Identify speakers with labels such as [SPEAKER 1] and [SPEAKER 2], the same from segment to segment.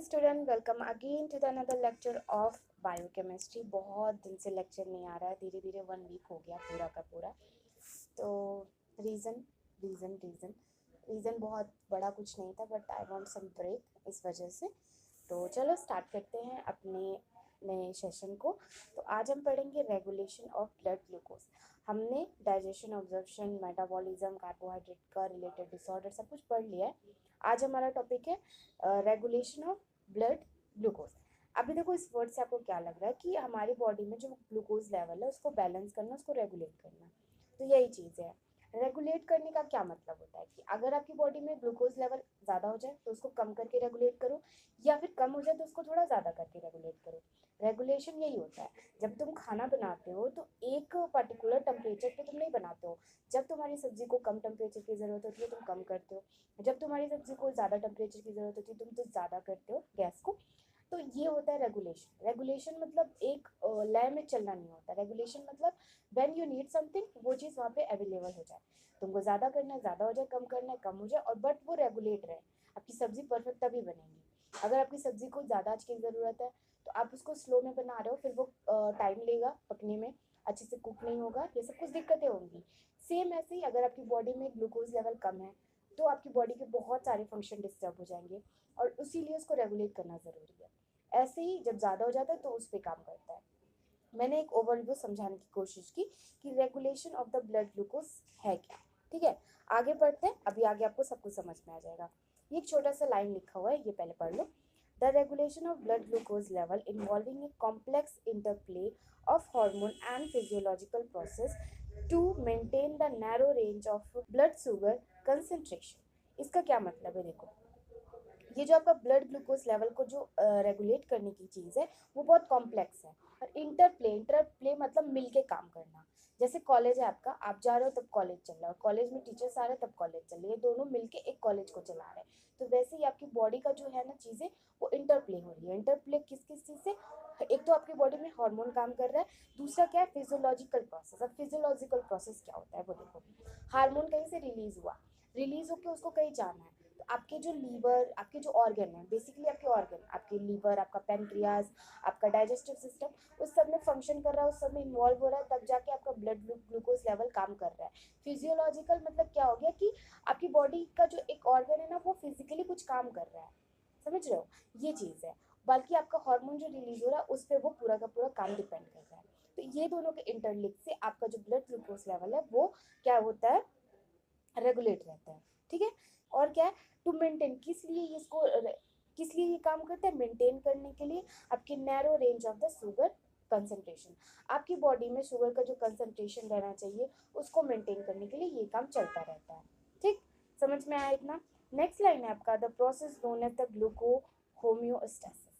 [SPEAKER 1] Student, welcome again to the another lecture of biochemistry. बहुत दिन से लेक्चर नहीं आ रहा है, धीरे धीरे 1 वीक हो गया पूरा का पूरा। तो रीज़न रीज़न रीज़न रीज़न बहुत बड़ा कुछ नहीं था, but I want some break इस वजह से। तो चलो स्टार्ट करते हैं अपने नए सेशन को। तो आज हम पढ़ेंगे रेगुलेशन ऑफ ब्लड ग्लूकोज। हमने डाइजेशन, ऑब्जर्प्शन, मेटाबॉलिज्म, कार्बोहाइड्रेट का रिलेटेड डिसऑर्डर सब कुछ पढ़ लिया है। आज हमारा टॉपिक है रेगुलेशन ऑफ ब्लड ग्लूकोज। अभी देखो, इस वर्ड से आपको क्या लग रहा है कि हमारी बॉडी में जो ग्लूकोज लेवल है उसको बैलेंस करना, उसको रेगुलेट करना। तो यही चीज़ है। रेगुलेट करने का क्या मतलब होता है कि अगर आपकी बॉडी में ग्लूकोज लेवल ज़्यादा हो जाए तो उसको कम करके रेगुलेट करो, या फिर कम हो जाए तो उसको थोड़ा ज़्यादा करके रेगुलेट करो। रेगुलेशन यही होता है। जब तुम खाना बनाते हो तो एक पर्टिकुलर टेम्परेचर पे तुम नहीं बनाते हो। जब तुम्हारी सब्जी को कम टेम्परेचर की ज़रूरत होती है तुम कम करते हो, जब तुम्हारी सब्जी को ज़्यादा टेम्परेचर की ज़रूरत होती है तुम तो ज़्यादा करते हो गैस को। तो ये होता है रेगुलेशन। रेगुलेशन मतलब एक लय में चलना नहीं होता। रेगुलेशन मतलब व्हेन यू नीड समथिंग, वो चीज़ वहाँ पे अवेलेबल हो जाए। तुमको ज़्यादा करना है ज़्यादा हो जाए, कम करना है कम हो जाए, और बट वो रेगुलेट रहे। आपकी सब्ज़ी परफेक्ट तभी बनेगी। अगर आपकी सब्ज़ी को ज़्यादा आँच की ज़रूरत है तो आप उसको स्लो में बना रहे हो, फिर वो टाइम लेगा पकने में, अच्छे से कुक नहीं होगा, ये सब कुछ दिक्कतें होंगी। सेम ऐसे ही अगर आपकी बॉडी में ग्लूकोज लेवल कम है तो आपकी बॉडी के बहुत सारे फंक्शन डिस्टर्ब हो जाएंगे, और इसीलिए उसको रेगुलेट करना ज़रूरी है। ऐसे ही जब ज़्यादा हो जाता है तो उस पर काम करता है। मैंने एक ओवरव्यू समझाने की कोशिश की कि regulation of the blood glucose है क्या। ठीक है, आगे बढ़ते हैं। अभी आगे आपको सब कुछ समझ में आ जाएगा। ये एक छोटा सा लाइन लिखा हुआ है, ये पहले पढ़ लो। The regulation of blood glucose level involving a complex interplay of hormone and physiological process to maintain the narrow range of blood sugar concentration. इसका क्या मतलब है? देखो, ये जो आपका ब्लड ग्लूकोज लेवल को जो रेगुलेट करने की चीज़ है वो बहुत कॉम्प्लेक्स है। और इंटरप्ले मतलब मिलके काम करना। जैसे कॉलेज है आपका, आप जा रहे हो तब कॉलेज चल रहा है, और कॉलेज में टीचर्स आ रहे हैं तब कॉलेज चल रही है, दोनों मिलके एक कॉलेज को चला रहे हैं। तो वैसे ही आपकी बॉडी का जो है ना चीज़ें, वो इंटरप्ले हो रही है। इंटरप्ले किस किस चीज़ से? एक तो आपकी बॉडी में हार्मोन काम कर रहा है, दूसरा क्या है? Physiological process. अब फिजियोलॉजिकल प्रोसेस क्या होता है वो देखो। हार्मोन कहीं से रिलीज हुआ, रिलीज होकर उसको कहीं जाना है। तो आपके जो लीवर, आपके जो ऑर्गन है, बेसिकली आपके ऑर्गन, आपके लीवर, आपका पेनक्रियाज, आपका डाइजेस्टिव सिस्टम, उस सब में फंक्शन कर रहा है, उस सब में इन्वॉल्व हो रहा है, तब जाके आपका ब्लड ग्लूकोज लेवल काम कर रहा है। फिजियोलॉजिकल मतलब क्या हो गया कि आपकी बॉडी का जो एक ऑर्गन है ना वो फिजिकली कुछ काम कर रहा है। समझ रहे हो? ये चीज़ है। बल्कि आपका हार्मोन जो रिलीज हो रहा है उस पर वो पूरा का पूरा काम डिपेंड कर रहा है। तो ये दोनों के इंटरलिंक से आपका जो ब्लड ग्लूकोज लेवल है वो क्या होता है? रेगुलेट रहता है। ठीक है। और क्या है? टू मेंटेन, किस लिए ये काम करता है? मेंटेन करने के लिए आपकी narrow range of the sugar concentration. आपकी बॉडी में शुगर का जो कंसंट्रेशन रहना चाहिए उसको मेंटेन करने के लिए ये काम चलता रहता है। ठीक, समझ में आया इतना? नेक्स्ट लाइन है आपका, the process known as the gluco homeostasis.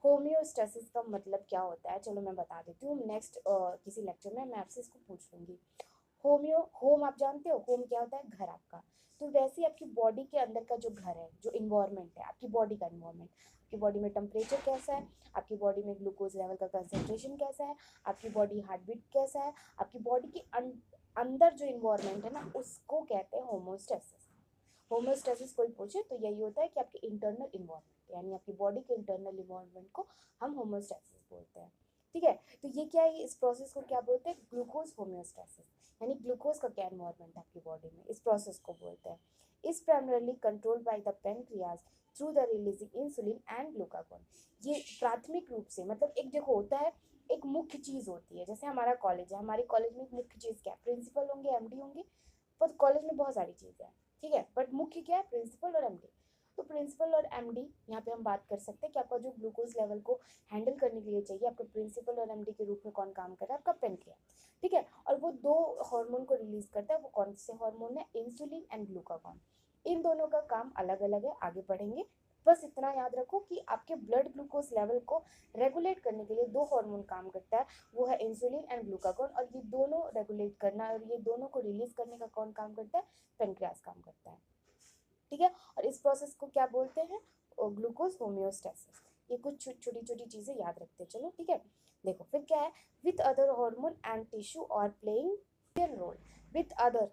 [SPEAKER 1] Homeostasis का मतलब क्या होता है? चलो मैं बता देती हूँ। नेक्स्ट किसी लेक्चर में मैं आपसे इसको पूछ लूंगी। होम आप जानते हो, होम क्या होता है? घर आपका। तो वैसे ही आपकी बॉडी के अंदर का जो घर है, जो इन्वायरमेंट है, आपकी बॉडी का इन्वायरमेंट, आपकी बॉडी में टेम्परेचर कैसा है, आपकी बॉडी में ग्लूकोज लेवल का कंसंट्रेशन कैसा है, आपकी बॉडी हार्ट बीट कैसा है, आपकी बॉडी के अंदर जो इन्वायरमेंट है ना उसको कहते हैं होमोस्टेसिस। होमोस्टेसिस कोई पूछे तो यही होता है कि आपके इंटरनल इन्वायरमेंट, यानी आपकी बॉडी के इंटरनल इन्वायरमेंट को हम होमोस्टेसिस बोलते हैं। ठीक है। तो ये क्या है? इस प्रोसेस को क्या बोलते हैं? Glucose homeostasis. यानी ग्लूकोज का क्या इन्वायरमेंट है आपकी बॉडी में, इस प्रोसेस को बोलते हैं। Is primarily controlled by the pancreas through the releasing insulin and glucagon. ये प्राथमिक रूप से, मतलब एक देखो होता है, एक मुख्य चीज होती है। जैसे हमारा कॉलेज है, हमारे कॉलेज में एक मुख्य चीज क्या है? प्रिंसिपल होंगे, एमडी होंगे। पर कॉलेज में बहुत सारी चीजें हैं, ठीक है, बट मुख्य क्या है? प्रिंसिपल और एमडी। तो प्रिंसिपल और एमडी, यहाँ पे हम बात कर सकते हैं कि आपका जो ग्लूकोज लेवल को हैंडल करने के लिए चाहिए, आपका प्रिंसिपल और एमडी के रूप में कौन काम कर रहा है? आपका पेनक्रियास। ठीक है। और वो दो हार्मोन को रिलीज करता है, वो कौन से हार्मोन है? Insulin and glucagon. इन दोनों का काम अलग अलग है, आगे बढ़ेंगे। बस इतना याद रखो कि आपके ब्लड ग्लूकोज लेवल को रेगुलेट करने के लिए दो हार्मोन काम करता है, वो है इंसुलिन एंड ग्लूकागॉन। और ये दोनों रेगुलेट करना और ये दोनों को रिलीज करने का कौन काम करता है? पेनक्रियास काम करता है। ठीक है। और इस प्रोसेस को क्या बोलते हैं? Glucose homeostasis. ये कुछ छोटी छोटी चीजें याद रखते चलो। ठीक है। देखो फिर क्या है? With other hormone and tissue और playing role. With other,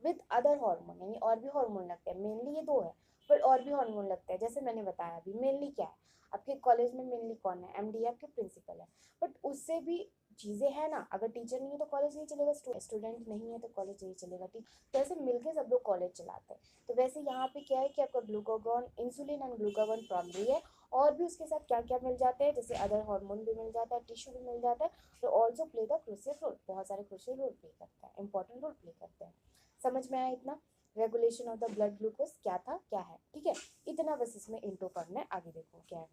[SPEAKER 1] with other hormone, यानी और भी हार्मोन लगते हैं। मेनली ये दो है, पर और भी हार्मोन लगते हैं। जैसे मैंने बताया अभी, मेनली क्या है? आपके कॉलेज में मेनली कौन है, एमडी आपके प्रिंसिपल है, बट उससे भी चीज़ें हैं ना, अगर टीचर नहीं है तो कॉलेज नहीं चलेगा, स्टूडेंट नहीं है तो कॉलेज नहीं चलेगा, ठीक। तो ऐसे मिलके सब लोग कॉलेज चलाते हैं। तो वैसे यहाँ पे क्या है कि आपका glucagon, insulin and glucagon primary है, और भी उसके साथ क्या क्या मिल जाते हैं, जैसे अदर हार्मोन भी मिल जाता है, टिश्यू भी मिल जाता है, तो also play the crucial role, बहुत सारे क्रूशियल रोल प्ले करता है, इंपॉर्टेंट रोल प्ले करते हैं। समझ में आया इतना? Regulation of the blood glucose क्या था क्या है, ठीक है, इतना बस इसमें इंट्रो पढ़ना है, आगे देखो क्या है।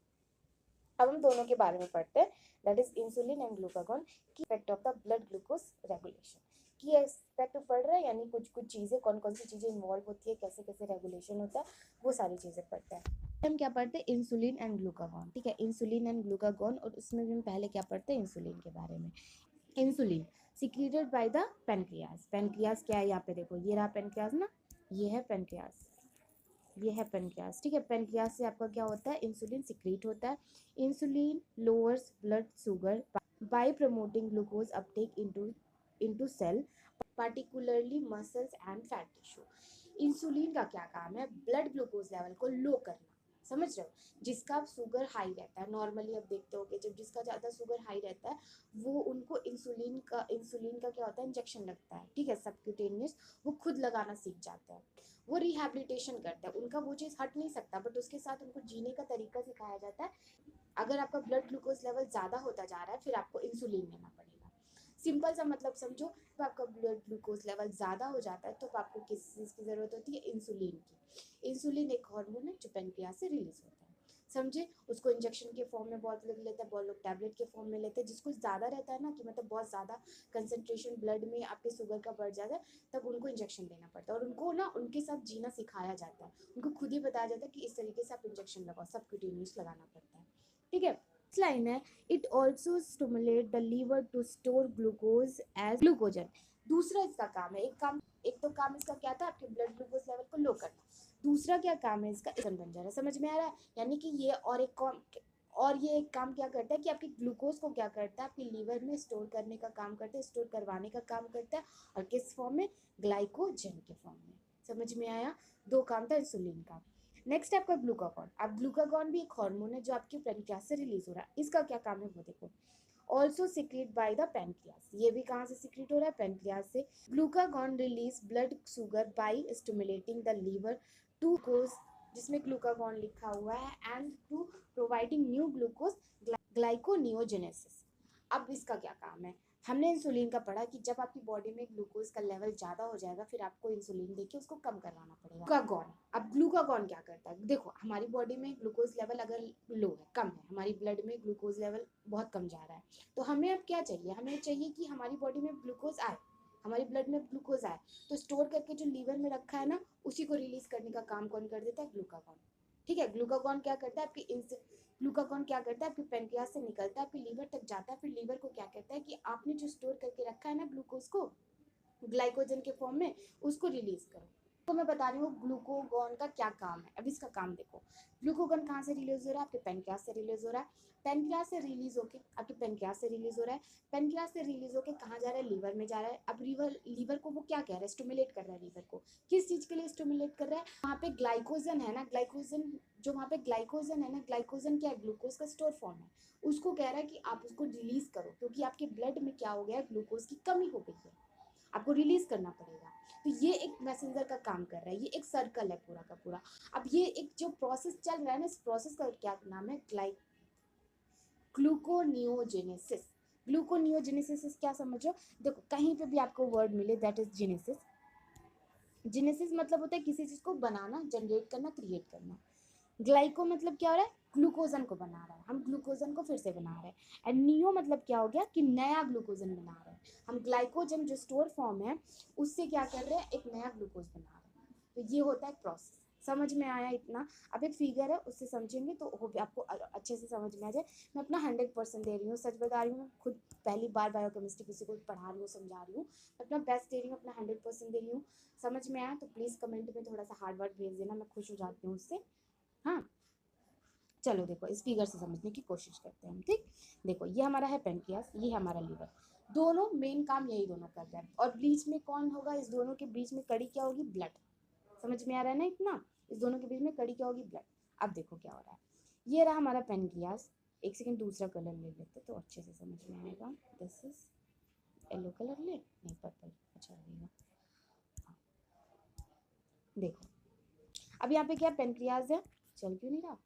[SPEAKER 1] अब हम दोनों के बारे में पढ़ते हैं, that is insulin and glucagon की effect of the blood glucose regulation की एक्सपेक्ट पढ़ रहे हैं, यानी कुछ कुछ चीज़ें, कौन कौन सी चीज़ें इन्वॉल्व होती है, कैसे कैसे रेगुलेशन होता है, वो सारी चीज़ें पढ़ते हैं। हम क्या पढ़ते हैं, इंसुलिन एंड ग्लूकागॉन, ठीक है, इंसुलिन एंड ग्लूकागॉन, और उसमें भी हम पहले क्या पढ़ते हैं, इंसुलिन के बारे में। Insulin secreted by the pancreas, pancreas क्या है यहाँ पे देखो, ये रहा पेनक्रियाज ना, ये है पेनक्रियाज, ये है पेनक्रियाज, ठीक है, पेनक्रियाज से आपका क्या होता है, इंसुलिन सिक्रीट होता है। Insulin lowers blood sugar by promoting glucose uptake into cell, particularly muscles and fat tissue. Insulin का क्या काम है, ब्लड ग्लूकोज लेवल को लो करना, समझ रहे हो, जिसका शुगर हाई रहता है, नॉर्मली आप देखते हो कि जब जिसका ज़्यादा शुगर हाई रहता है, वो उनको इंसुलिन का क्या होता है, इंजेक्शन लगता है, ठीक है, सबक्यूटेनियस, वो खुद लगाना सीख जाते हैं, वो रिहैबिलिटेशन करता है, उनका वो चीज़ हट नहीं सकता, बट उसके साथ उनको जीने का तरीका सिखाया जाता है। अगर आपका ब्लड ग्लूकोज लेवल ज़्यादा होता जा रहा है, फिर आपको इंसुलिन लेना पड़ेगा। सिंपल सा मतलब समझो, जब आपका ब्लड ग्लूकोज लेवल ज़्यादा हो जाता है तो आपको किस चीज़ की ज़रूरत होती है, इंसुलिन की। इंसुलिन एक हार्मोन है जो पेनक्रियाज से रिलीज होता है, समझे, उसको इंजेक्शन के फॉर्म में बहुत लोग लेते हैं, बहुत लोग टैबलेट के फॉर्म में लेते हैं, जिसको ज़्यादा रहता है ना, कि मतलब बहुत ज़्यादा कंसनट्रेशन ब्लड में आपके शुगर का बढ़ जाता है, तब उनको इंजेक्शन देना पड़ता है, और उनको ना उनके साथ जीना सिखाया जाता है, उनको खुद ही बताया जाता है कि इस तरीके से आप इंजेक्शन लगाओ, सबक्यूटेनियस लगाना पड़ता है, ठीक है। लाइन है, it also stimulate the liver to store glucose as glycogen. दूसरा इसका काम है, एक तो काम इसका क्या था, आपके ब्लड ग्लूकोज लेवल को लो करना, दूसरा क्या काम है इसका, इंसुलिन बन जा रहा है, समझ में आ रहा है, यानी कि ये और ये एक काम क्या करता है कि आपके ग्लूकोज को क्या करता है, आपके लीवर में स्टोर करने का काम करता है, स्टोर करवाने का काम करता है, और किस फॉर्म में, ग्लाइकोजन के फॉर्म में। समझ में आया, दो काम था इंसुलिन का। नेक्स्ट है आपका ग्लूकागॉन। अब ग्लूकागॉन भी एक हार्मोन है जो आपके पेनक्रियाज से रिलीज हो रहा है, इसका क्या काम है वो देखो, also secrete by the pancreas, ये भी कहाँ से सिक्रीट हो रहा है, पेनक्रियाज से। Glucagon release blood sugar by stimulating the liver to cause, जिसमें ग्लूकागॉन लिखा हुआ है, and to providing new glucose glyconeogenesis. अब इसका क्या काम है, हमने इंसुलिन का पढ़ा कि जब आपकी बॉडी में ग्लूकोज का लेवल ज़्यादा हो जाएगा, फिर आपको इंसुलिन देके उसको कम करवाना पड़ेगा। ग्लूकागॉन, अब ग्लूकागॉन क्या करता है, देखो हमारी बॉडी में ग्लूकोज लेवल अगर लो है, कम है, हमारी ब्लड में ग्लूकोज लेवल बहुत कम जा रहा है, तो हमें अब क्या चाहिए, हमें चाहिए कि हमारी बॉडी में ग्लूकोज आए, हमारी ब्लड में ग्लूकोज आए, तो स्टोर करके जो लीवर में रखा है ना, उसी को रिलीज करने का काम कौन कर देता है, ग्लूकागॉन, ठीक है। ग्लूकागॉन क्या करता है, ग्लूकागॉन क्या करता है, आपके पेनक्रियाज से निकलता है, आपके लीवर तक जाता है, फिर लीवर को क्या कहता है कि आपने जो स्टोर करके रखा है ना ग्लूकोज को ग्लाइकोजन के फॉर्म में, उसको रिलीज करो। तो मैं बता रही हूँ ग्लूकोगॉन का क्या काम है, अब इसका काम देखो। ग्लूकोगॉन कहाँ से रिलीज हो रहा है, आपके पेनक्रियाज से रिलीज हो रहा है, पेनक्रियाज से रिलीज होके आपके पेनक्रियाज से रिलीज हो रहा है, पेनक्रियाज से रिलीज होके कहाँ जा रहा है, लीवर में जा रहा है। अब लीवर को वो क्या कह रहा है, स्टिमुलेट कर रहा है लीवर को, किस चीज के लिए स्टिमुलेट कर रहा है, वहाँ पे ग्लाइकोजन है ना, ग्लाइकोजन जो वहाँ पे ग्लाइकोजन है ना, ग्लाइकोजन क्या है, ग्लूकोज का स्टोर फॉर्म है, उसको कह रहा है कि आप उसको रिलीज करो, क्योंकि आपके ब्लड में क्या हो गया है, ग्लूकोज की कमी हो गई है, आपको रिलीज करना पड़ेगा। तो ये एक मैसेंजर का काम कर रहा है, ये एक सर्कल है पूरा का पूरा। अब ये एक जो प्रोसेस चल रहा है ना, इस प्रोसेस का क्या नाम है, ग्लूकोनियोजेनेसिस। ग्लूकोनियोजेनेसिस क्या समझो, देखो कहीं पे भी आपको वर्ड मिले दैट इज जेनेसिस। जेनेसिस मतलब होता है किसी चीज को बनाना, जनरेट करना, क्रिएट करना। ग्लाइको मतलब क्या हो रहा है, ग्लूकोजन को बना रहा है, हम ग्लूकोजन को फिर से बना रहे हैं। एंड नियो मतलब क्या हो गया कि नया ग्लूकोजन बना रहे हैं, हम ग्लाइकोजन जो स्टोर फॉर्म है उससे क्या कर रहे हैं, एक नया ग्लूकोज बना रहे हैं। तो ये होता है प्रोसेस, समझ में आया इतना। अब एक फिगर है उससे समझेंगे तो आपको अच्छे से समझ में आ जाए। मैं अपना 100% दे रही हूँ, सच बता रही हूँ, खुद पहली बार बायोकेमिस्ट्री किसी को पढ़ा रही हूँ, समझा रही हूँ, अपना बेस्ट दे रही हूँ, अपना 100% दे रही हूँ। समझ में आया तो प्लीज़ कमेंट में थोड़ा सा हार्ड वर्ड भेज देना, मैं खुश हो जाती हूँ उससे। हाँ चलो देखो इस फिगर से समझने की कोशिश करते हैं हम, ठीक। देखो ये हमारा है पेनक्रियास, ये है हमारा लीवर, दोनों मेन काम यही दोनों कर रहे हैं, और बीच में कौन होगा, इस दोनों के बीच में कड़ी क्या होगी, ब्लड। समझ में आ रहा है ना इतना, इस दोनों के बीच में कड़ी क्या होगी, ब्लड। अब देखो क्या हो रहा है, ये रहा हमारा पेनक्रियाज। एक सेकंड दूसरा कलर ले लेते तो अच्छे से समझ में आएगा। दिस इज येलो कलर ले, नहीं पर्पल, अच्छा लगेगा। हाँ, देखो अब यहाँ पे क्या पेनक्रियाज है, चल क्यों नहीं रहा,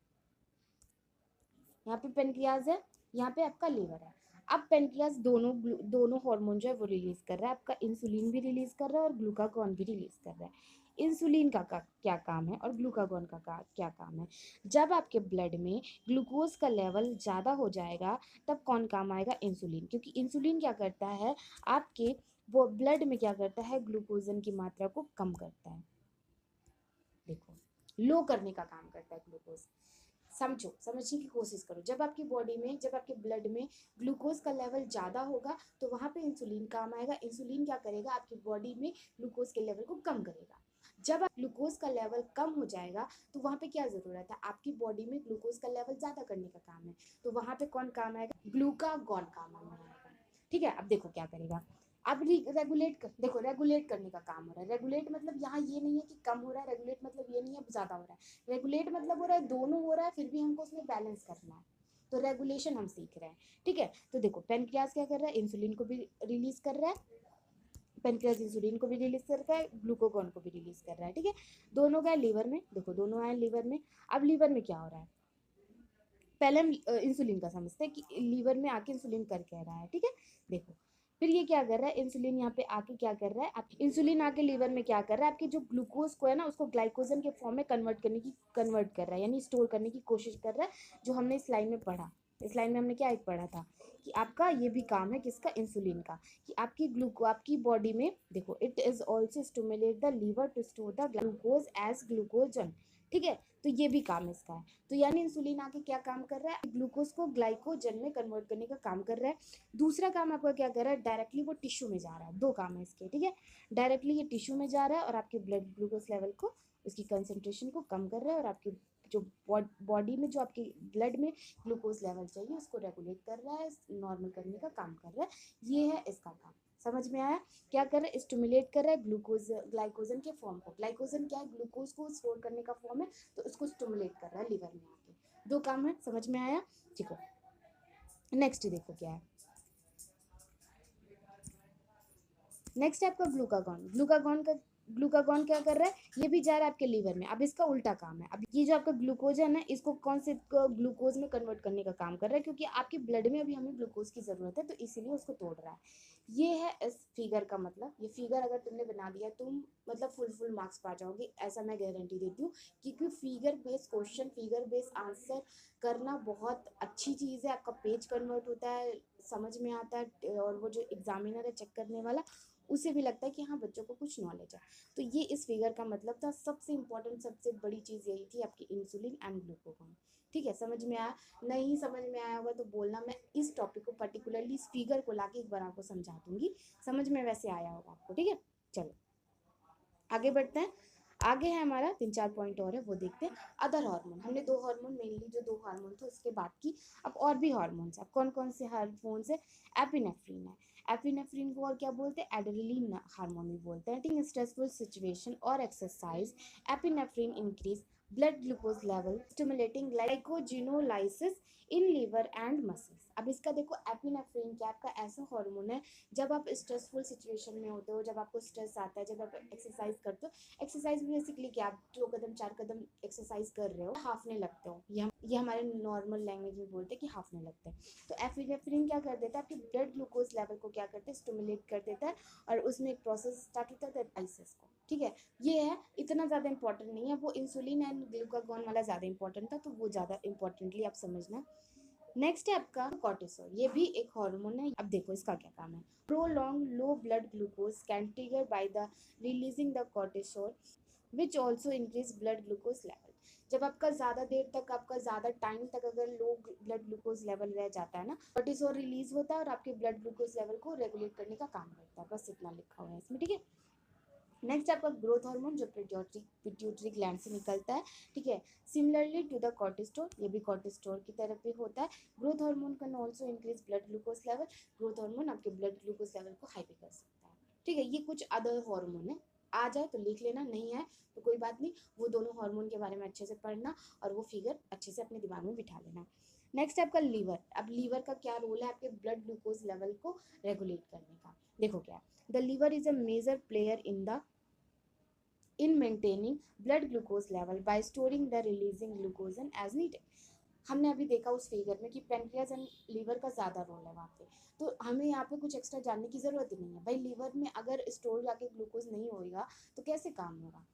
[SPEAKER 1] यहाँ पे पेनक्रियाज है, यहाँ पे आपका लीवर है। अब पेनक्रियाज दोनों दोनों हार्मोन जो है वो रिलीज कर रहा है, आपका इंसुलिन भी रिलीज कर रहा है और ग्लूकागॉन भी रिलीज कर रहा है। इंसुलिन का क्या काम है और ग्लूकागॉन का क्या काम है। जब आपके ब्लड में ग्लूकोज का लेवल ज़्यादा हो जाएगा तब कौन काम आएगा, इंसुलिन, क्योंकि इंसुलिन क्या करता है, आपके वो ब्लड में क्या करता है, ग्लूकोजन की मात्रा को कम करता है। देखो लो करने का काम करता है ग्लूकोज। समझो, समझने की कोशिश करो। जब आपकी बॉडी में, जब आपके ब्लड में ग्लूकोज का लेवल ज़्यादा होगा तो वहाँ पे इंसुलिन काम आएगा। इंसुलिन क्या करेगा, आपकी बॉडी में ग्लूकोज के लेवल को कम करेगा। जब ग्लूकोज का लेवल कम हो जाएगा तो वहाँ पे क्या ज़रूरत है, आपकी बॉडी में ग्लूकोज का लेवल ज़्यादा करने का काम है, तो वहाँ पे कौन काम आएगा, ग्लूकागॉन काम आएगा। ठीक है, अब देखो क्या करेगा, अब रेगुलेट कर, देखो रेगुलेट करने का काम हो रहा है। रेगुलेट मतलब यहाँ ये नहीं है कि कम हो रहा है, रेगुलेट मतलब ये नहीं है ज़्यादा हो रहा है। रेगुलेट मतलब हो रहा है दोनों हो रहा है, फिर भी हमको उसमें बैलेंस करना है, तो रेगुलेशन हम सीख रहे हैं। ठीक है, तो देखो पेनक्रियाज क्या कर रहा है, इंसुलिन को भी रिलीज कर रहा है, पेनक्रियाज इंसुलिन को भी रिलीज कर रहा है, ग्लूकोगॉन को भी रिलीज कर रहा है। ठीक है, दोनों गए लीवर में, देखो दोनों आए लीवर में। अब लीवर में क्या हो रहा है, पहले हम इंसुलिन का समझते हैं कि लीवर में आके इंसुलिन कर क्या रहा है। ठीक है, देखो फिर ये क्या कर रहा है, इंसुलिन यहाँ पे आके क्या कर रहा है, आप इंसुलिन आके लीवर में क्या कर रहा है, आपके जो ग्लूकोज को है ना उसको ग्लाइकोजन के फॉर्म में कन्वर्ट कर रहा है, यानी स्टोर करने की कोशिश कर रहा है। जो हमने इस लाइन में पढ़ा, इस लाइन में हमने क्या एक पढ़ा था कि आपका ये भी काम है किसका, इंसुलिन का, कि आपकी बॉडी में देखो it is also stimulate the liver to store the glucose as glycogen. ठीक है, तो ये भी काम इसका है। तो यानी इंसुलिन आके क्या काम कर रहा है, ग्लूकोज को ग्लाइकोजन में कन्वर्ट करने का काम कर रहा है। दूसरा काम आपका क्या कर रहा है, डायरेक्टली वो टिश्यू में जा रहा है। दो काम है इसके। ठीक है, डायरेक्टली ये टिश्यू में जा रहा है और आपके ब्लड ग्लूकोज लेवल को, उसकी कंसेंट्रेशन को कम कर रहा है, और आपकी जो बॉडी में जो आपके ब्लड में ग्लूकोज लेवल चाहिए उसको रेगुलेट कर रहा है, नॉर्मल करने का काम कर रहा है। ये है इसका काम। समझ में आया, क्या कर रहा है, स्टिमुलेट कर रहा है ग्लूकोज ग्लाइकोजन के फॉर्म को। ग्लाइकोजन क्या है, ग्लूकोज को स्टोर करने का फॉर्म है, तो उसको स्टिमुलेट कर रहा है लीवर में आके। दो काम है, समझ में आया। ठीक है, नेक्स्ट देखो क्या है, नेक्स्ट है आपका ग्लूकागॉन। ग्लूकागॉन क्या कर रहा है, ये भी जा रहा है आपके लीवर में। अब इसका उल्टा काम है, अब ये जो आपका ग्लूकोज है ना, इसको कौन से ग्लूकोज में कन्वर्ट करने का काम कर रहा है, क्योंकि आपके ब्लड में अभी हमें ग्लूकोज की ज़रूरत है, तो इसीलिए उसको तोड़ रहा है। ये है इस फिगर का मतलब। ये फिगर अगर तुमने बना दिया तुम मतलब फुल मार्क्स पा जाओगे, ऐसा मैं गारंटी देती हूँ। क्योंकि figure based question, figure based answer करना बहुत अच्छी चीज़ है। आपका पेज कन्वर्ट होता है, समझ में आता है, और वो जो एग्जामिनर है चेक करने वाला, उसे भी लगता है कि हाँ बच्चों को कुछ नॉलेज है। तो ये इस फिगर का मतलब था। सबसे इम्पोर्टेंट, सबसे बड़ी चीज़ यही थी आपकी इंसुलिन एंड ग्लूकोगॉन। ठीक है, समझ में आया। नहीं समझ में आया होगा तो बोलना, मैं इस टॉपिक को पर्टिकुलरली इस फिगर को लाके एक बार आपको समझा दूंगी। समझ में वैसे आया होगा आपको। ठीक है, चलो आगे बढ़ते हैं। आगे है हमारा 3-4 पॉइंट और है, वो देखते हैं। अदर हार्मोन, हमने दो हार्मोन, मेनली जो दो हार्मोन थे उसके बाद की। अब और भी हार्मोन्स, अब कौन कौन से हार्मोन्स है, एपिनेफ्रिन है। एपिनेफ्रिन को और क्या बोलते हैं, एड्रेनलिन हार्मोन भी बोलते हैं। इन स्ट्रेसफुल सिचुएशन और exercise, epinephrine increase blood glucose level, stimulating glycogenolysis in liver and muscles. अब इसका देखो, एपिनेफ्रिन क्या आपका ऐसा हार्मोन है, जब आप स्ट्रेसफुल सिचुएशन में होते हो, जब आपको स्ट्रेस आता है, जब आप एक्सरसाइज करते हो, एक्सरसाइज बेसिकली क्या, आप 2 कदम 4 कदम एक्सरसाइज कर रहे हो, हाफने लगते हो, ये हमारे नॉर्मल लैंग्वेज में बोलते हैं कि हाफने लगते हैं। तो एपिनेफ्रिन क्या कर देता है, आपके ब्लड ग्लूकोज लेवल को क्या करते हैं, स्टिमुलेट कर देता है, और उसमें एक प्रोसेस स्टार्ट होता है डायलिसिस को। ठीक है, ये है, इतना ज़्यादा इंपॉर्टेंट नहीं है। वो इंसुलिन एंड ग्लूकागॉन वाला ज़्यादा इंपॉर्टेंट था, तो वो ज़्यादा इंपॉर्टेंटली आप समझना। नेक्स्ट है आपका कॉर्टिसोल, ये भी एक हार्मोन है। अब देखो इसका क्या काम है, prolong low blood glucose can trigger by the releasing the cortisol which also increase blood glucose level. जब आपका ज़्यादा देर तक, आपका ज़्यादा टाइम तक अगर लो ब्लड ग्लूकोज लेवल रह जाता है ना, कॉर्टिसोल रिलीज होता है और आपके ब्लड ग्लूकोज लेवल को रेगुलेट करने का काम करता है। बस इतना लिखा हुआ है इसमें। ठीक है, नेक्स्ट आपका ग्रोथ हार्मोन, जो पिट्यूटरी ग्लैंड से निकलता है। ठीक है, सिमिलरली टू द कॉर्टिसोल, ये भी कॉर्टिसोल की तरफ भी होता है। Growth hormone can also increase blood glucose level. Growth hormone आपके ब्लड ग्लूकोज लेवल को हाई भी कर सकता है। ठीक है, ये कुछ अदर हार्मोन है। आ जाए तो लिख लेना, नहीं आए तो कोई बात नहीं, वो दोनों हार्मोन के बारे में अच्छे से पढ़ना और वो फिगर अच्छे से अपने दिमाग में बिठा लेना। नेक्स्ट है आपका लीवर। अब लीवर का क्या रोल है आपके ब्लड ग्लूकोज लेवल को रेगुलेट करने का? देखो क्या है, the liver is a major player in maintaining blood glucose level by storing the releasing glucogen as needed। हमने अभी देखा उस फिगर में कि पेनक्रियाज एंड लीवर का ज़्यादा रोल है वहाँ पे, तो हमें यहाँ पे कुछ एक्स्ट्रा जानने की ज़रूरत ही नहीं है भाई। लीवर में अगर स्टोर जाके ग्लूकोज नहीं होएगा तो कैसे काम होगा?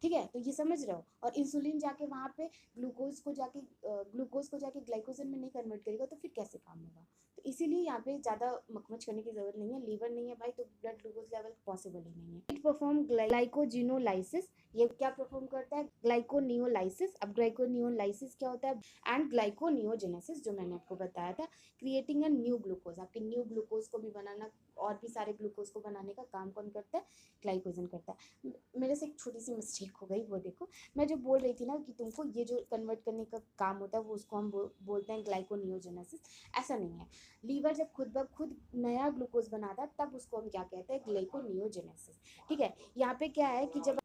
[SPEAKER 1] ठीक है, तो ये समझ रहे हो। और इंसुलिन जाके वहाँ पे ग्लूकोज को जाके ग्लाइकोजन में नहीं कन्वर्ट करेगा तो फिर कैसे काम होगा? तो इसीलिए यहाँ पे ज़्यादा मकमच करने की जरूरत नहीं है। लीवर नहीं है भाई तो ब्लड ग्लूकोज लेवल पॉसिबल ही नहीं है। It perform glycogenolysis. ये क्या परफॉर्म करता है? ग्लाइकोनियोलाइसिस। अब ग्लाइकोनियोलाइसिस क्या होता है? एंड ग्लाइकोनियोजेनेसिस, जो मैंने आपको बताया था, क्रिएटिंग अ न्यू ग्लूकोज। आपके न्यू ग्लूकोज को भी बनाना और भी सारे ग्लूकोज को बनाने का काम कौन करता है? ग्लाइकोजन करता है। मेरे से एक छोटी सी मिस्टेक हो गई, वो देखो, मैं जो बोल रही थी ना कि तुमको ये जो कन्वर्ट करने का काम होता है वो उसको हम बोलते हैं ग्लाइकोनियोजेनेसिस। ऐसा नहीं है। लीवर जब खुद ब खुद नया ग्लूकोज बनाता है तब उसको हम क्या कहते हैं? ग्लाइकोनियोजेनेसिस। ठीक है, यहाँ पे क्या है कि जब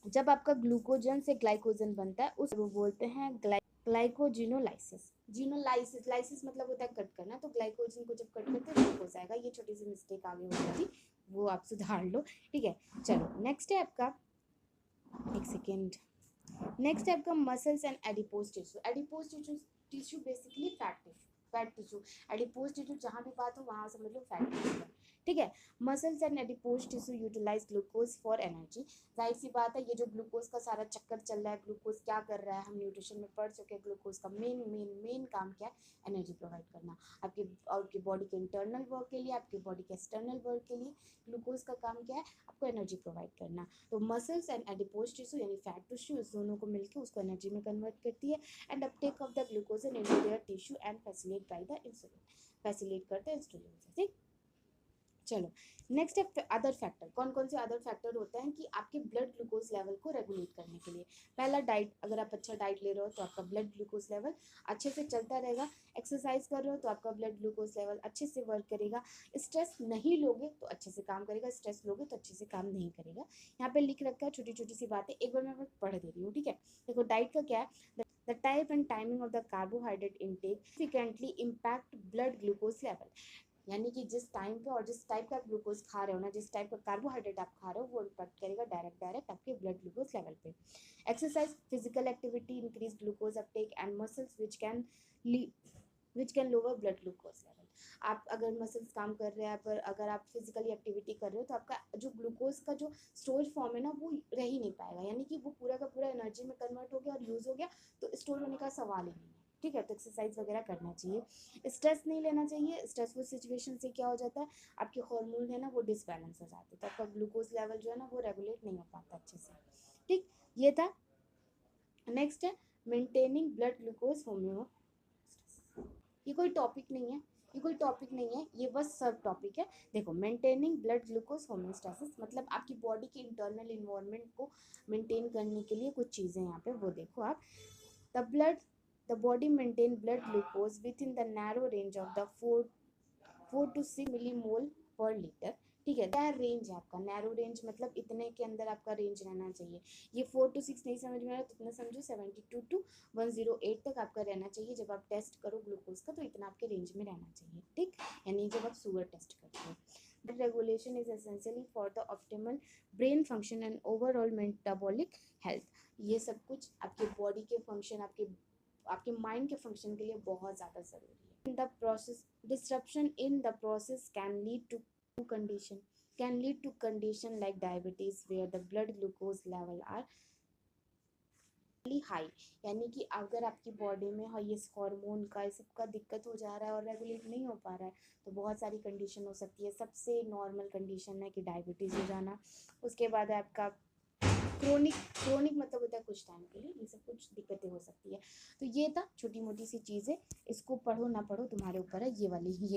[SPEAKER 1] जब आपका ग्लूकोजन से ग्लाइकोजन बनता है उस वो बोलते हैं ग्लाइकोजिनोलाइसिस। जिनोलाइसिस, लाइसिस मतलब होता है कट करना, तो ग्लाइकोजन को जब कट करते हैं ग्लूकोज आएगा। ये छोटी सी मिस्टेक आगे हो गई थी, वो आप सुधार लो। ठीक है, चलो नेक्स्ट है आपका, एक सेकेंड, नेक्स्ट है आपका muscles and adipose tissue. Adipose tissue basically fat tissue. Fat tissue, adipose tissue जहाँ भी बात हो वहाँ समझ लो फैट टिश्यू है। ठीक है, muscles and adipose tissue utilize glucose for energy. जाहिर सी बात है, ये जो ग्लूकोज का सारा चक्कर चल रहा है, ग्लूकोज क्या कर रहा है, हम न्यूट्रिशन में पढ़ चुके हैं, ग्लूकोज का मेन मेन मेन काम क्या है? एनर्जी प्रोवाइड करना। आपकी बॉडी के इंटरनल वर्क के लिए, आपकी बॉडी के एक्सटर्नल वर्क के लिए ग्लूकोज का काम क्या है? आपको एनर्जी प्रोवाइड करना। तो मसल्स एंड एडिपोज टिश्यू यानी फैट टिश्यू, इस दोनों को मिलकर उसको एनर्जी में कन्वर्ट करती है। And Uptake of the glucagon into their tissue and facilitate by the insulin, facilitate करते हैं इंसुलिन से। ठीक, चलो नेक्स्ट है अदर फैक्टर। कौन कौन से अदर फैक्टर होते हैं कि आपके ब्लड ग्लूकोज लेवल को रेगुलेट करने के लिए? पहला, डाइट। अगर आप अच्छा डाइट ले रहे हो तो आपका ब्लड ग्लूकोज लेवल अच्छे से चलता रहेगा। एक्सरसाइज कर रहे हो तो आपका ब्लड ग्लूकोज लेवल अच्छे से वर्क करेगा। स्ट्रेस नहीं लोगे तो अच्छे से काम करेगा, स्ट्रेस लोगे तो अच्छे से काम नहीं करेगा। यहाँ पे लिख रखा है छोटी छोटी सी बातें, एक बार मैं पढ़ दे रही हूँ। ठीक है, देखो डाइट का क्या है, the type and timing of the carbohydrate intake significantly impact blood glucose level। यानी कि जिस टाइम पे और जिस टाइप का ग्लूकोज खा रहे हो ना, जिस टाइप का कार्बोहाइड्रेट आप खा रहे हो, वो इम्पैक्ट करेगा डायरेक्ट आपके ब्लड ग्लूकोज लेवल पे। Exercise, physical activity increase glucose Uptake and muscles which can lower blood glucose level. आप अगर मसल्स काम कर रहे हैं पर अगर आप फिजिकली एक्टिविटी कर रहे हो तो आपका जो ग्लूकोज का जो स्टोरेज फॉर्म है ना वो रह ही नहीं पाएगा, यानी कि वो पूरा का पूरा एनर्जी में कन्वर्ट हो गया और यूज़ हो गया, तो स्टोर होने का सवाल ही नहीं है। ठीक है, तो एक्सरसाइज वगैरह करना चाहिए। स्ट्रेस नहीं लेना चाहिए। स्ट्रेसफुल सिचुएशन से क्या हो जाता है, आपके हार्मोन है ना वो डिसबैलेंस हो जाते हैं, तो आपका ग्लूकोज लेवल जो है ना वो रेगुलेट नहीं हो पाता अच्छे से। ठीक, ये था। नेक्स्ट है मेंटेनिंग ब्लड ग्लूकोज होम्यो। ये कोई टॉपिक नहीं है, ये कोई टॉपिक नहीं है, ये बस सब टॉपिक है। देखो, मेंटेनिंग ब्लड ग्लूकोज होम्योस्टेसिस मतलब आपकी बॉडी के इंटरनल इन्वायरमेंट को मेंटेन करने के लिए कुछ चीज़ें यहाँ पे वो देखो आप। The body maintain blood glucose with in the narrow range of the 4 to 6 millimole पर लीटर। ठीक है, क्या रेंज है आपका? नैरो रेंज मतलब इतने के अंदर आपका रेंज रहना चाहिए। ये 4 to 6 नहीं समझ में आ रहा तो इतना समझो 72 to 108 तक आपका रहना चाहिए। जब आप टेस्ट करो ग्लूकोज का तो इतना आपके रेंज में रहना चाहिए। ठीक, यानी जब आप शुगर टेस्ट करते हो। Blood regulation is essentially for the optimal brain function and overall metabolic health. ये सब कुछ आपके बॉडी के फंक्शन, आपके माइंड के फंक्शन के लिए बहुत ज़्यादा ज़रूरी है। In the process, disruption in the process can lead to condition like diabetes where the blood glucose level are high. यानी कि अगर आपकी बॉडी में ये हार्मोन का ये सब का दिक्कत हो जा रहा है और रेगुलेट नहीं हो पा रहा है तो बहुत सारी कंडीशन हो सकती है। सबसे नॉर्मल कंडीशन है कि डायबिटीज़ हो जाना, उसके बाद है आपका क्रोनिक मतलब होता है कुछ टाइम के लिए, ये सब कुछ दिक्कतें हो सकती है। तो ये था छोटी मोटी सी चीज़ें, इसको पढ़ो ना पढ़ो तुम्हारे ऊपर है, ये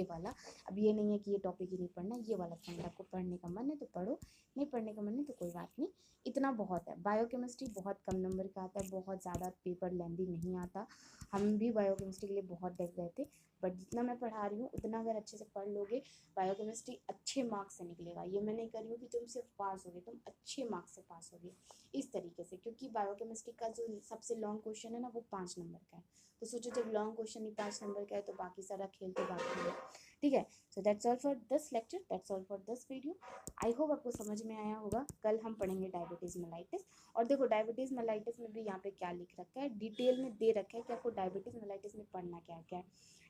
[SPEAKER 1] वाला। अब ये नहीं है कि ये टॉपिक ही नहीं पढ़ना, ये वाला फंड आपको पढ़ने का मन है तो पढ़ो, नहीं पढ़ने का मन है तो कोई बात नहीं, इतना बहुत है। बायोकेमिस्ट्री बहुत कम नंबर का आता है, बहुत ज़्यादा पेपर लेंदी नहीं आता। हम भी बायोकेमिस्ट्री के लिए बहुत डर गए थे, बट जितना मैं पढ़ा रही हूँ उतना अगर अच्छे से पढ़ लोगे, बायोकेमिस्ट्री अच्छे मार्क्स से निकलेगा। ये मैं नहीं कर रही हूँ कि तुम सिर्फ पास होगे, तुम अच्छे मार्क्स से पास होगे इस तरीके से, क्योंकि बायोकेमिस्ट्री का जो सबसे लॉन्ग क्वेश्चन है ना वो 5 नंबर का है। तो सोचो जब लॉन्ग क्वेश्चन ही 5 नंबर का है तो बाकी सारा खेल तो बाकी है। ठीक है, so that's all for this lecture, that's all for this video. I hope आपको समझ में आया होगा। कल हम पढ़ेंगे डायबिटीज़ मेलाइटिस। और देखो डायबिटीज़ मेलाइटिस में भी यहाँ पे क्या लिख रखा है, डिटेल में दे रखा है कि आपको डायबिटीज़ मेलाइटिस में पढ़ना क्या क्या है।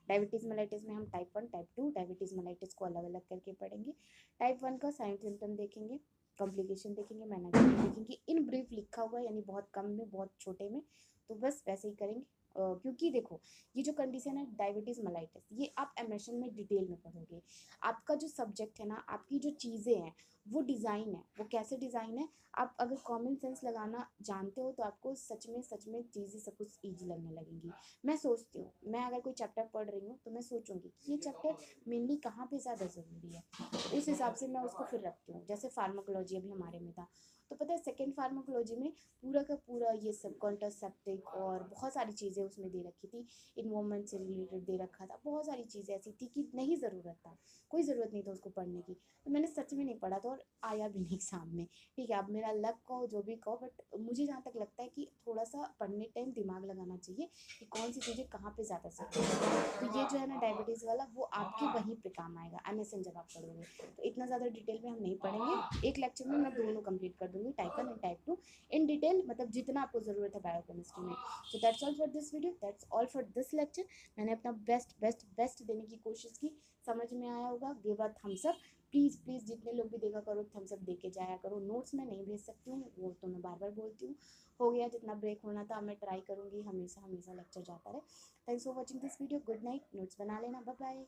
[SPEAKER 1] डायबिटीज़ मेलाइटिस में हम टाइप 1 टाइप 2 डायबिटीज़ मेलाइटिस को अलग अलग करके पढ़ेंगे। टाइप 1 का साइन सिम्टम देखेंगे, कॉम्प्लिकेशन देखेंगे, मैनेजमेंट देखेंगे, इन ब्रीफ लिखा हुआ है, यानी बहुत कम में बहुत छोटे में, तो बस वैसे ही करेंगे। क्योंकि देखो ये जो कंडीशन है डायबिटीज़ मेलाइटिस, ये आप एमएशन में डिटेल में पढ़ोगे। आपका जो सब्जेक्ट है ना, आपकी जो चीज़ें हैं वो डिज़ाइन है, वो कैसे डिज़ाइन है, आप अगर कॉमन सेंस लगाना जानते हो तो आपको सच में चीज़ें सब कुछ ईजी लगने लगेंगी। मैं सोचती हूँ, मैं अगर कोई चैप्टर पढ़ रही हूँ तो मैं सोचूंगी कि ये चैप्टर मेनली कहाँ पे ज़्यादा ज़रूरी है, तो उस हिसाब से मैं उसको फिर रखती हूँ। जैसे फार्माकोलॉजी अभी हमारे में था, तो पता है सेकेंड फार्माकोलॉजी में पूरा का पूरा ये सब कॉन्ट्रासेप्टिक और बहुत सारी चीज़ें उसमें दे रखी थी, इन्वॉल्वमेंट से रिलेटेड दे रखा था, बहुत सारी चीज़ें ऐसी थी कि नहीं ज़रूरत था, कोई ज़रूरत नहीं था उसको पढ़ने की, तो मैंने सच में नहीं पढ़ा था और आया भी नहीं एग्जाम में। ठीक है, अब मेरा लक कहो जो भी कहो, बट मुझे जहाँ तक लगता है कि थोड़ा सा पढ़ने टाइम दिमाग लगाना चाहिए कि कौन सी चीज़ें कहाँ पे ज़्यादा सही है। तो ये जो है ना डायबिटीज़ वाला, वो आपके वहीं पे काम आएगा एमएसएन जब आप पढ़ोगे। तो इतना ज़्यादा डिटेल में हम नहीं पढ़ेंगे, एक लेक्चर में मैं दोनों कंप्लीट कर दूंगी, type 1 and type 2 in detail, मतलब जितना आपको ज़रूरत है बायोकेमिस्ट्री में। So that's all for this video, that's all for this lecture. मैंने अपना बेस्ट देने की कोशिश की, समझ में आया होगा, give a thumbs up. Please जितने लोग भी देखा करो थम्स अप दे के जाया करो। नोट्स मैं नहीं भेज सकती हूँ, वो तो मैं बार बार बोलती हूँ। हो गया जितना ब्रेक होना था, मैं ट्राई करूँगी हमेशा लेक्चर जाता रहे। Thanks for watching this video, good night, notes बना लेना, बाय बाय।